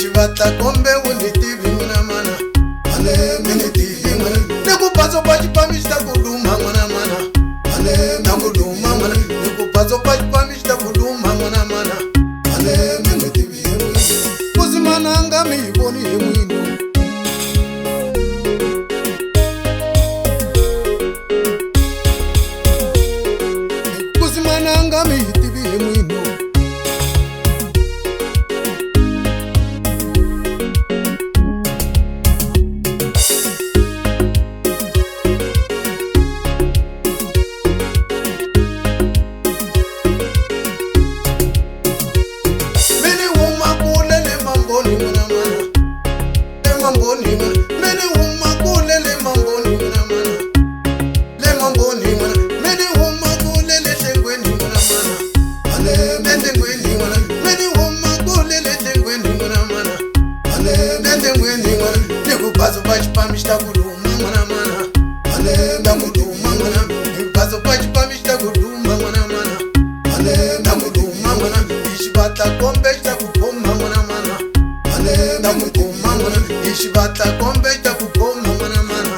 Xivatla kombe uni tivi mwana mana. Ale mini tivi mwana. Neku paso pachi pamishta kuluma mwana mana. Ale na kuluma mwana. Neku paso pachi pamishta kuluma mwana mana. Ale mini tivi mwana. Kuzimana anga miboni mwino. Kuzimana anga mitivi mwino. Bazo pode pra me estar guruma, mana mana. Ale da guruma, mana. Bazo pode pra me estar guruma, mana mana. Ale da guruma, mana. Xivatla kombe está kupoma, mana mana. Ale da guruma, mana. Xivatla kombe está kupoma, mana mana.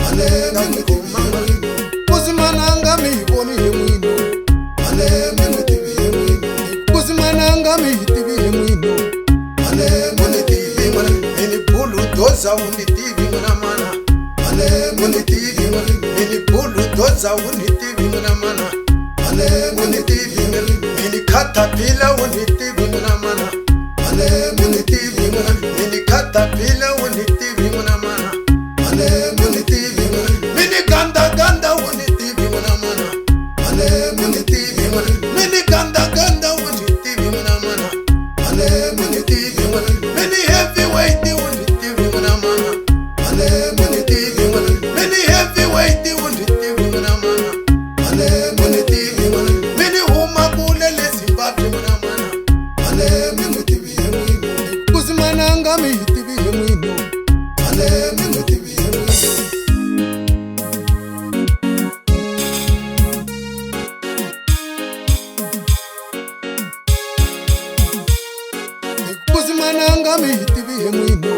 Ale da guruma, mana. Kuzimana anga mi boni mwino. Ale mene tivi mwino. Kuzimana anga mi tivi mwino. Ale mene tivi mana. Eni bulu doza uni tivi mwana mana. Ale mene tivi mana. Eni bulu doza uni tivi mwana mana. Ale mene tivi mana. Eni katapila uni tivi mwana mana. Ale mene tivi mana. Eni katapila uni tivi mwana mana. Ale mene tivi mana. Mini ganda ganda uni tivi mwana mana. Ale mene tivi mana. Mini ganda ganda uni tivi mwana mana. Ale mene tivi mana. Mini heavyweight uni tivi mwana mana. Ale mene tivi mana. Mini heavyweight uni tivi mwana mana. Ale mene tivi mana. Mini huma kulele Zimbabwe mwana mana. Ale mene tivi mwino. Kuzimana anga mi tivi mwino. Ale mene tivi mwino. Kuzimana anga mi tivi mwino.